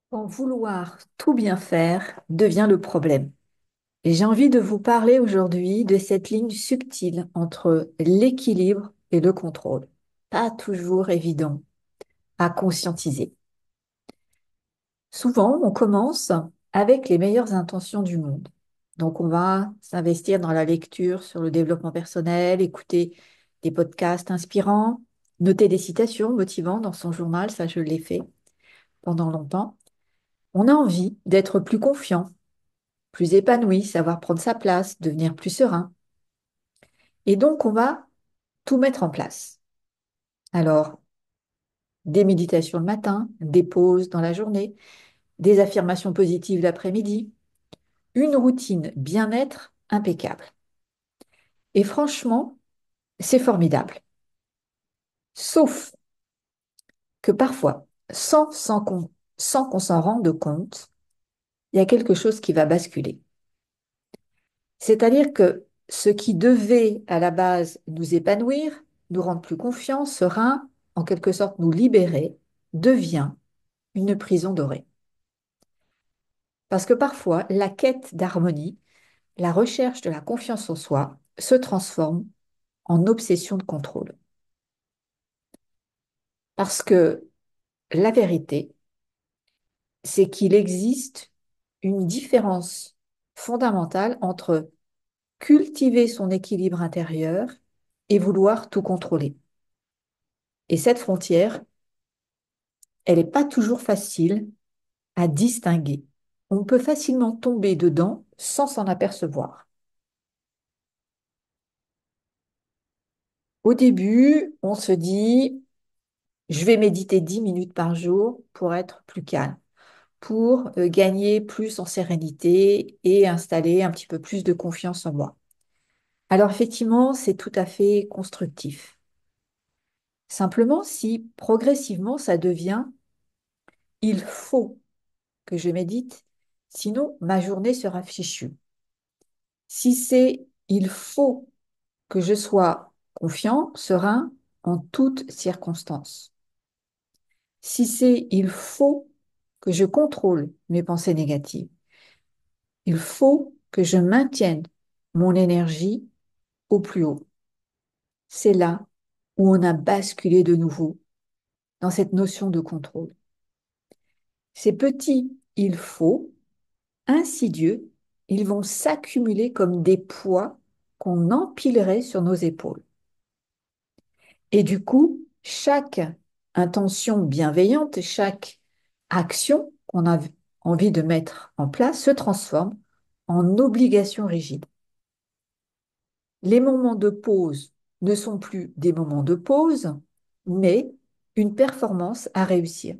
Quand vouloir tout bien faire devient le problème. Et j'ai envie de vous parler aujourd'hui de cette ligne subtile entre l'équilibre et le contrôle. Pas toujours évident à conscientiser. Souvent, on commence avec les meilleures intentions du monde. Donc, on va s'investir dans la lecture sur le développement personnel, écouter des podcasts inspirants, noter des citations motivantes dans son journal, ça je l'ai fait pendant longtemps. On a envie d'être plus confiant, plus épanoui, savoir prendre sa place, devenir plus serein. Et donc, on va tout mettre en place. Alors, des méditations le matin, des pauses dans la journée, des affirmations positives l'après-midi, une routine bien-être impeccable. Et franchement, c'est formidable. Sauf que parfois, sans qu'on s'en rende compte, il y a quelque chose qui va basculer. C'est-à-dire que ce qui devait à la base nous épanouir, nous rendre plus confiants, sereins, en quelque sorte nous libérer, devient une prison dorée. Parce que parfois, la quête d'harmonie, la recherche de la confiance en soi se transforme en obsession de contrôle. Parce que la vérité, c'est qu'il existe une différence fondamentale entre cultiver son équilibre intérieur et vouloir tout contrôler. Et cette frontière, elle n'est pas toujours facile à distinguer. On peut facilement tomber dedans sans s'en apercevoir. Au début, on se dit, je vais méditer 10 minutes par jour pour être plus calme, pour gagner plus en sérénité et installer un petit peu plus de confiance en moi. Alors effectivement, c'est tout à fait constructif. Simplement, si progressivement ça devient, il faut que je médite, sinon ma journée sera fichue. Si c'est il faut que je sois confiant, serein en toutes circonstances. Si c'est il faut que je contrôle mes pensées négatives, il faut que je maintienne mon énergie au plus haut. C'est là où on a basculé de nouveau dans cette notion de contrôle. Ces petits il faut, insidieux, ils vont s'accumuler comme des poids qu'on empilerait sur nos épaules. Et du coup, chaque intention bienveillante, chaque action qu'on a envie de mettre en place se transforme en obligation rigide. Les moments de pause ne sont plus des moments de pause, mais une performance à réussir.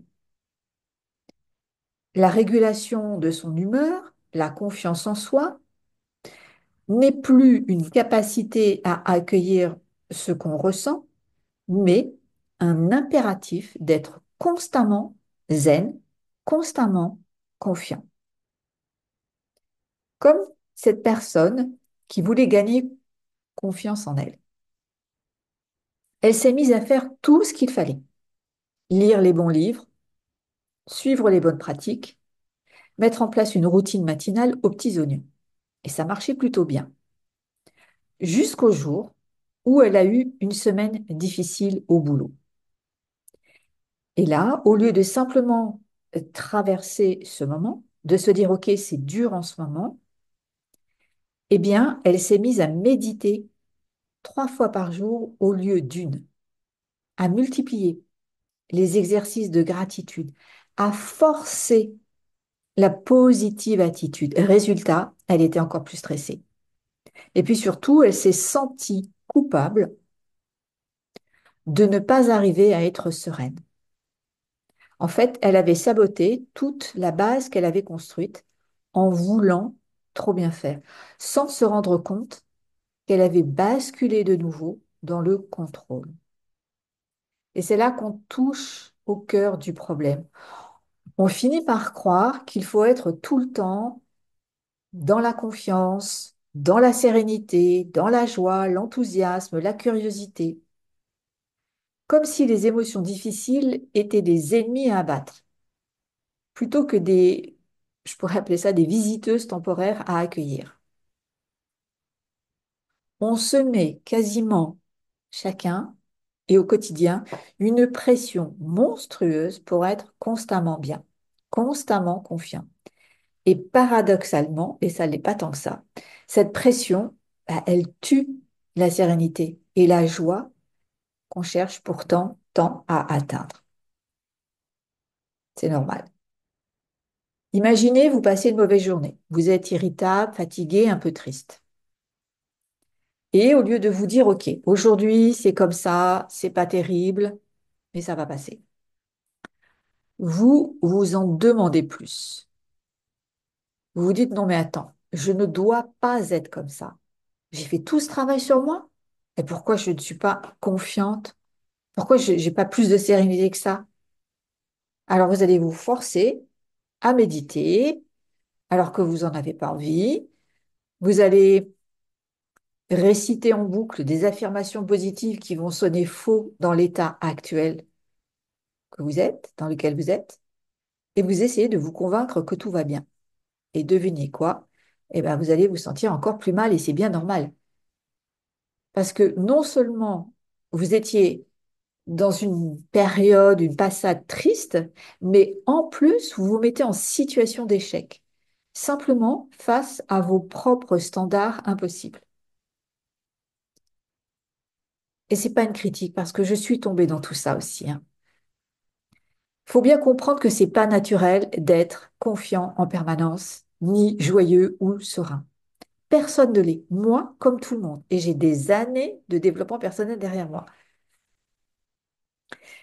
La régulation de son humeur, la confiance en soi, n'est plus une capacité à accueillir ce qu'on ressent, mais un impératif d'être constamment zen, constamment confiant. Comme cette personne qui voulait gagner confiance en elle. Elle s'est mise à faire tout ce qu'il fallait. Lire les bons livres, suivre les bonnes pratiques, mettre en place une routine matinale aux petits oignons. Et ça marchait plutôt bien. Jusqu'au jour où elle a eu une semaine difficile au boulot. Et là, au lieu de simplement traverser ce moment, de se dire, OK, c'est dur en ce moment, eh bien, elle s'est mise à méditer 3 fois par jour au lieu d'une, à multiplier les exercices de gratitude, à forcer la positive attitude. Résultat, elle était encore plus stressée. Et puis surtout, elle s'est sentie coupable de ne pas arriver à être sereine. En fait, elle avait saboté toute la base qu'elle avait construite en voulant trop bien faire, sans se rendre compte qu'elle avait basculé de nouveau dans le contrôle. Et c'est là qu'on touche au cœur du problème. On finit par croire qu'il faut être tout le temps dans la confiance, dans la sérénité, dans la joie, l'enthousiasme, la curiosité, comme si les émotions difficiles étaient des ennemis à abattre. plutôt que je pourrais appeler ça des visiteuses temporaires à accueillir. On se met quasiment chacun et au quotidien une pression monstrueuse pour être constamment bien, constamment confiant. Et paradoxalement, et ça n'est pas tant que ça, cette pression, bah, elle tue la sérénité et la joie qu'on cherche pourtant tant à atteindre. C'est normal. Imaginez, vous passez une mauvaise journée. Vous êtes irritable, fatigué, un peu triste. Et au lieu de vous dire, OK, aujourd'hui, c'est comme ça, c'est pas terrible, mais ça va passer. Vous vous en demandez plus. Vous vous dites, non, mais attends, je ne dois pas être comme ça. J'ai fait tout ce travail sur moi. Et pourquoi je ne suis pas confiante? Pourquoi je n'ai pas plus de sérénité que ça? Alors vous allez vous forcer à méditer alors que vous n'en avez pas envie. Vous allez réciter en boucle des affirmations positives qui vont sonner faux dans l'état actuel que vous êtes, dans lequel vous êtes. Et vous essayez de vous convaincre que tout va bien. Et devinez quoi? Eh bien, vous allez vous sentir encore plus mal et c'est bien normal. Parce que non seulement vous étiez dans une période, une passade triste, mais en plus, vous vous mettez en situation d'échec, simplement face à vos propres standards impossibles. Et c'est pas une critique, parce que je suis tombée dans tout ça aussi, hein. Faut bien comprendre que c'est pas naturel d'être confiant en permanence, ni joyeux ou serein. Personne ne l'est, moi comme tout le monde. Et j'ai des années de développement personnel derrière moi.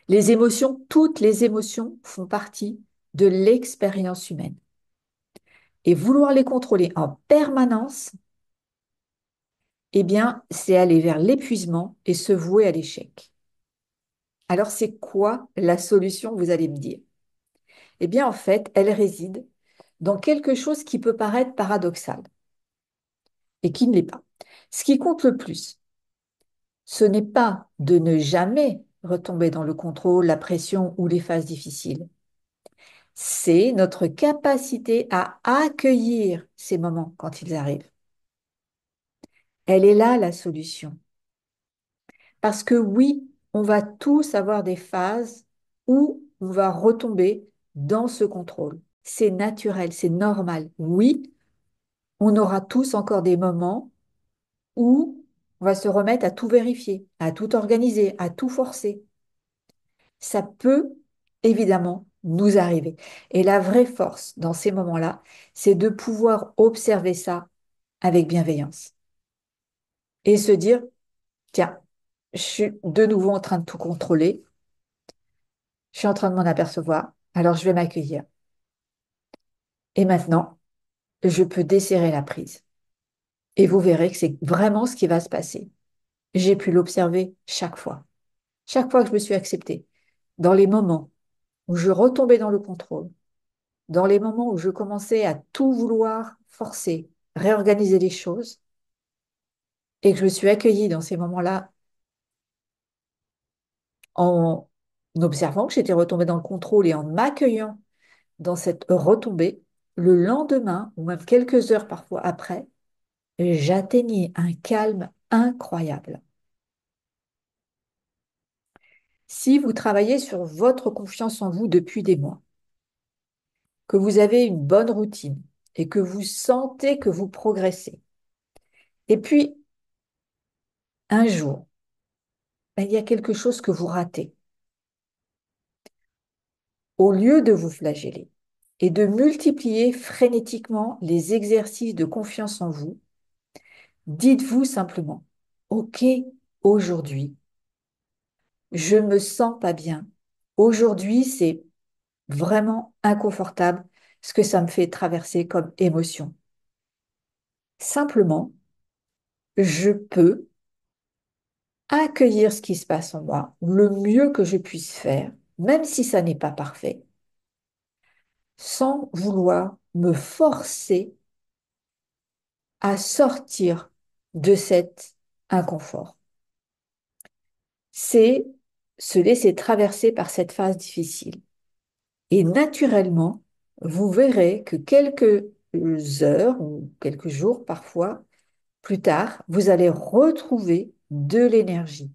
Les émotions, toutes les émotions font partie de l'expérience humaine. Et vouloir les contrôler en permanence, eh bien, c'est aller vers l'épuisement et se vouer à l'échec. Alors, c'est quoi la solution, vous allez me dire? Eh bien, en fait, elle réside dans quelque chose qui peut paraître paradoxal et qui ne l'est pas. Ce qui compte le plus, ce n'est pas de ne jamais retomber dans le contrôle, la pression ou les phases difficiles. C'est notre capacité à accueillir ces moments quand ils arrivent. Elle est là la solution. Parce que oui, on va tous avoir des phases où on va retomber dans ce contrôle. C'est naturel, c'est normal. Oui, on aura tous encore des moments où on va se remettre à tout vérifier, à tout organiser, à tout forcer. Ça peut évidemment nous arriver. Et la vraie force dans ces moments-là, c'est de pouvoir observer ça avec bienveillance et se dire, tiens, je suis de nouveau en train de tout contrôler, je suis en train de m'en apercevoir, alors je vais m'accueillir. Et maintenant, je peux desserrer la prise. Et vous verrez que c'est vraiment ce qui va se passer. J'ai pu l'observer chaque fois. Chaque fois que je me suis acceptée, dans les moments où je retombais dans le contrôle, dans les moments où je commençais à tout vouloir forcer, réorganiser les choses, et que je me suis accueillie dans ces moments-là en observant que j'étais retombée dans le contrôle et en m'accueillant dans cette retombée, le lendemain, ou même quelques heures parfois après, j'atteignais un calme incroyable. Si vous travaillez sur votre confiance en vous depuis des mois, que vous avez une bonne routine et que vous sentez que vous progressez, et puis un jour, ben, il y a quelque chose que vous ratez, au lieu de vous flageller et de multiplier frénétiquement les exercices de confiance en vous, dites-vous simplement, OK, aujourd'hui, je me sens pas bien. Aujourd'hui, c'est vraiment inconfortable ce que ça me fait traverser comme émotion. Simplement, je peux accueillir ce qui se passe en moi le mieux que je puisse faire, même si ça n'est pas parfait, sans vouloir me forcer à sortir de cet inconfort. C'est se laisser traverser par cette phase difficile. Et naturellement, vous verrez que quelques heures ou quelques jours parfois plus tard, vous allez retrouver de l'énergie,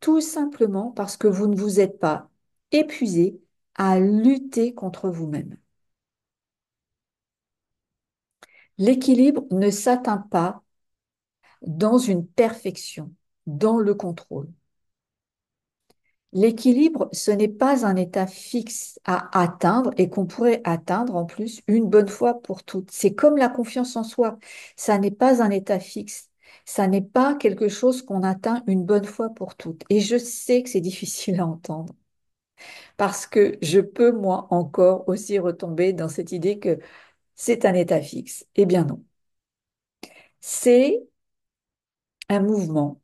tout simplement parce que vous ne vous êtes pas épuisé à lutter contre vous-même. L'équilibre ne s'atteint pas dans une perfection, dans le contrôle. L'équilibre, ce n'est pas un état fixe à atteindre et qu'on pourrait atteindre en plus une bonne fois pour toutes. C'est comme la confiance en soi. Ça n'est pas un état fixe. Ça n'est pas quelque chose qu'on atteint une bonne fois pour toutes. Et je sais que c'est difficile à entendre parce que je peux, moi, encore aussi retomber dans cette idée que c'est un état fixe. Eh bien non. C'est un mouvement,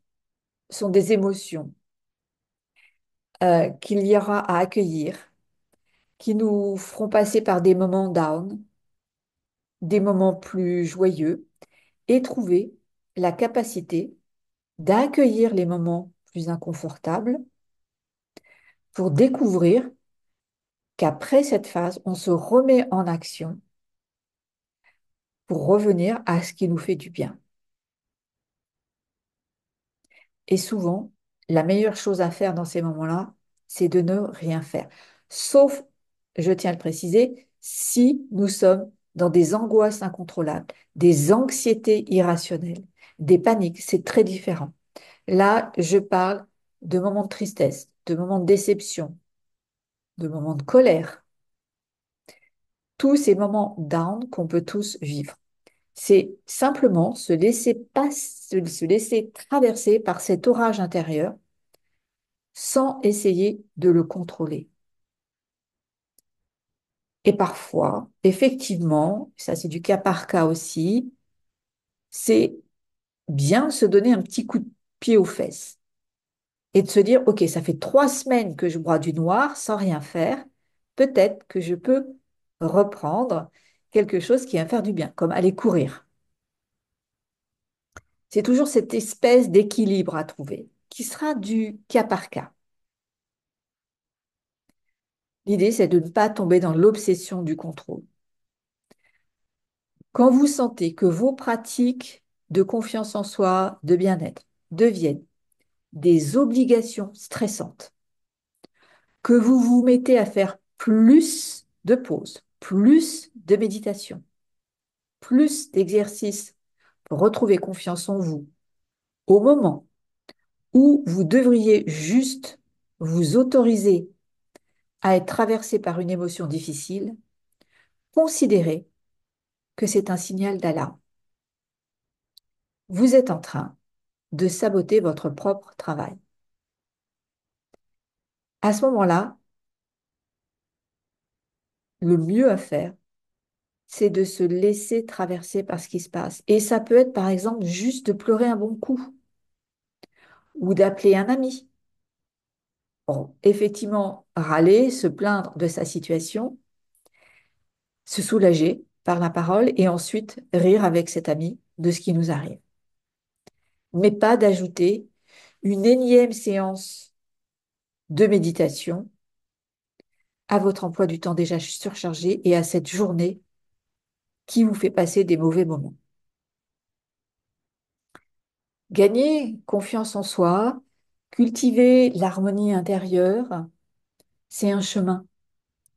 ce sont des émotions qu'il y aura à accueillir, qui nous feront passer par des moments down, des moments plus joyeux, et trouver la capacité d'accueillir les moments plus inconfortables pour découvrir qu'après cette phase, on se remet en action pour revenir à ce qui nous fait du bien. Et souvent, la meilleure chose à faire dans ces moments-là, c'est de ne rien faire. Sauf, je tiens à le préciser, si nous sommes dans des angoisses incontrôlables, des anxiétés irrationnelles, des paniques, c'est très différent. Là, je parle de moments de tristesse, de moments de déception, de moments de colère, tous ces moments down qu'on peut tous vivre. C'est simplement se laisser se laisser traverser par cet orage intérieur sans essayer de le contrôler. Et parfois, effectivement, ça c'est du cas par cas aussi, c'est bien se donner un petit coup de pied aux fesses et de se dire, OK, ça fait 3 semaines que je broie du noir sans rien faire, peut-être que je peux reprendre quelque chose qui va me faire du bien, comme aller courir. C'est toujours cette espèce d'équilibre à trouver, qui sera du cas par cas. L'idée, c'est de ne pas tomber dans l'obsession du contrôle. Quand vous sentez que vos pratiques de confiance en soi, de bien-être, deviennent des obligations stressantes, que vous vous mettez à faire plus de pauses, plus de méditation, plus d'exercices pour retrouver confiance en vous, au moment où vous devriez juste vous autoriser à être traversé par une émotion difficile, considérez que c'est un signal d'alarme. Vous êtes en train de saboter votre propre travail. À ce moment-là, le mieux à faire, c'est de se laisser traverser par ce qui se passe. Et ça peut être, par exemple, juste de pleurer un bon coup ou d'appeler un ami. Bon, effectivement, râler, se plaindre de sa situation, se soulager par la parole et ensuite rire avec cet ami de ce qui nous arrive. Mais pas d'ajouter une énième séance de méditation à votre emploi du temps déjà surchargé et à cette journée qui vous fait passer des mauvais moments. Gagner confiance en soi, cultiver l'harmonie intérieure, c'est un chemin,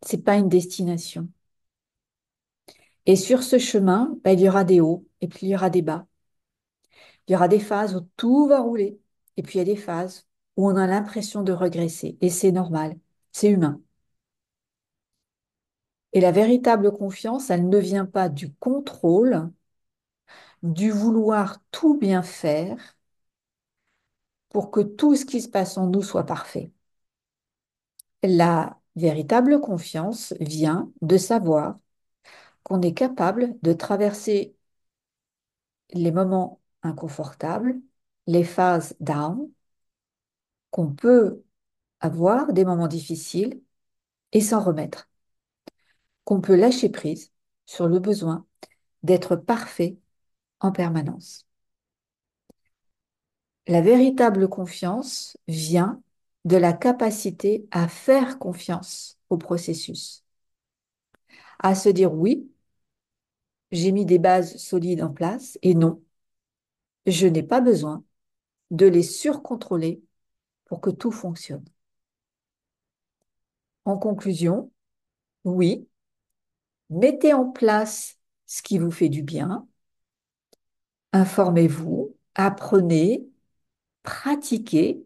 c'est pas une destination. Et sur ce chemin, il y aura des hauts et puis il y aura des bas. Il y aura des phases où tout va rouler et puis il y a des phases où on a l'impression de regresser et c'est normal, c'est humain. Et la véritable confiance, elle ne vient pas du contrôle, du vouloir tout bien faire pour que tout ce qui se passe en nous soit parfait. La véritable confiance vient de savoir qu'on est capable de traverser les moments inconfortables, les phases down, qu'on peut avoir des moments difficiles et s'en remettre, qu'on peut lâcher prise sur le besoin d'être parfait en permanence. La véritable confiance vient de la capacité à faire confiance au processus, à se dire oui, j'ai mis des bases solides en place et non, je n'ai pas besoin de les surcontrôler pour que tout fonctionne. En conclusion, oui, mettez en place ce qui vous fait du bien, informez-vous, apprenez, pratiquez,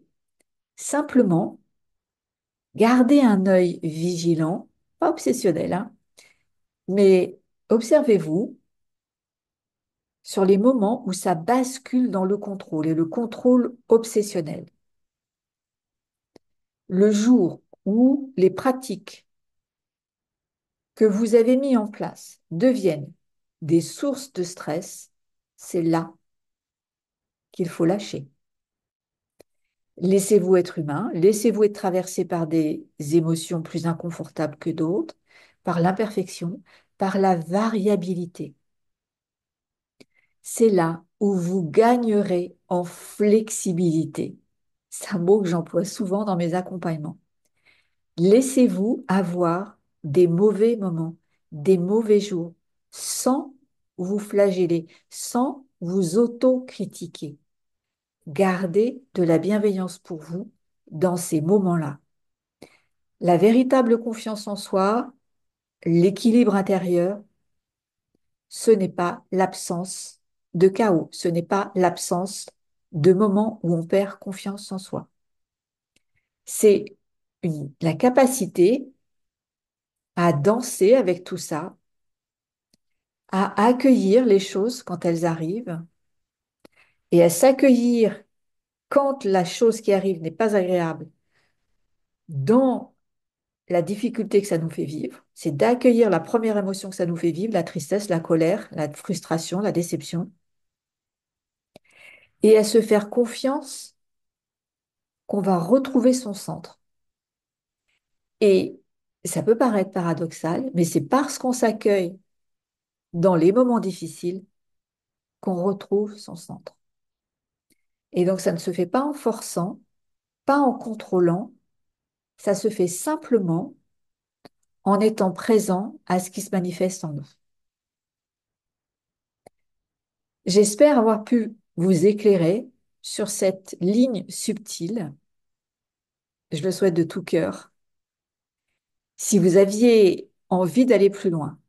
simplement gardez un œil vigilant, pas obsessionnel, hein, mais observez-vous sur les moments où ça bascule dans le contrôle et le contrôle obsessionnel. Le jour où les pratiques que vous avez mis en place deviennent des sources de stress, c'est là qu'il faut lâcher. Laissez-vous être humain, laissez-vous être traversé par des émotions plus inconfortables que d'autres, par l'imperfection, par la variabilité. C'est là où vous gagnerez en flexibilité. C'est un mot que j'emploie souvent dans mes accompagnements. Laissez-vous avoir des mauvais moments, des mauvais jours, sans vous flageller, sans vous auto-critiquer. Gardez de la bienveillance pour vous dans ces moments-là. La véritable confiance en soi, l'équilibre intérieur, ce n'est pas l'absence de chaos, ce n'est pas l'absence de moments où on perd confiance en soi. C'est la capacité à danser avec tout ça, à accueillir les choses quand elles arrivent et à s'accueillir quand la chose qui arrive n'est pas agréable dans la difficulté que ça nous fait vivre. C'est d'accueillir la première émotion que ça nous fait vivre, la tristesse, la colère, la frustration, la déception, et à se faire confiance qu'on va retrouver son centre. Et ça peut paraître paradoxal, mais c'est parce qu'on s'accueille dans les moments difficiles qu'on retrouve son centre. Et donc ça ne se fait pas en forçant, pas en contrôlant, ça se fait simplement en étant présent à ce qui se manifeste en nous. J'espère avoir pu vous éclairer sur cette ligne subtile. Je le souhaite de tout cœur. Si vous aviez envie d'aller plus loin,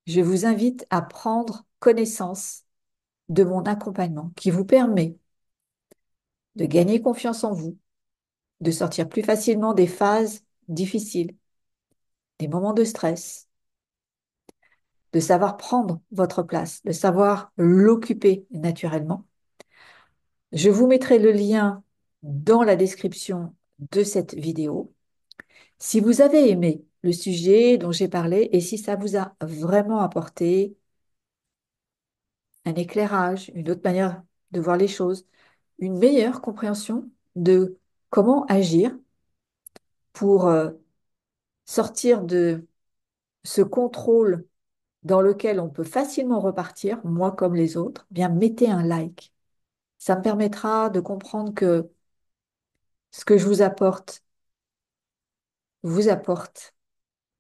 je vous invite à prendre connaissance de mon accompagnement qui vous permet de gagner confiance en vous, de sortir plus facilement des phases difficiles, des moments de stress, de savoir prendre votre place, de savoir l'occuper naturellement. Je vous mettrai le lien dans la description de cette vidéo. Si vous avez aimé le sujet dont j'ai parlé et si ça vous a vraiment apporté un éclairage, une autre manière de voir les choses, une meilleure compréhension de comment agir pour sortir de ce contrôle dans lequel on peut facilement repartir, moi comme les autres, eh bien mettez un like. Ça me permettra de comprendre que ce que je vous apporte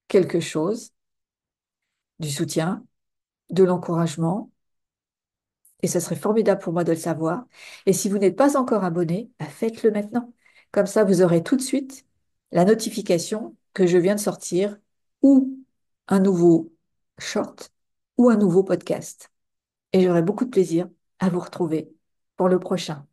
quelque chose, du soutien, de l'encouragement, et ce serait formidable pour moi de le savoir. Et si vous n'êtes pas encore abonné, bah, faites-le maintenant. Comme ça, vous aurez tout de suite la notification que je viens de sortir ou un nouveau short ou un nouveau podcast. Et j'aurai beaucoup de plaisir à vous retrouver pour le prochain.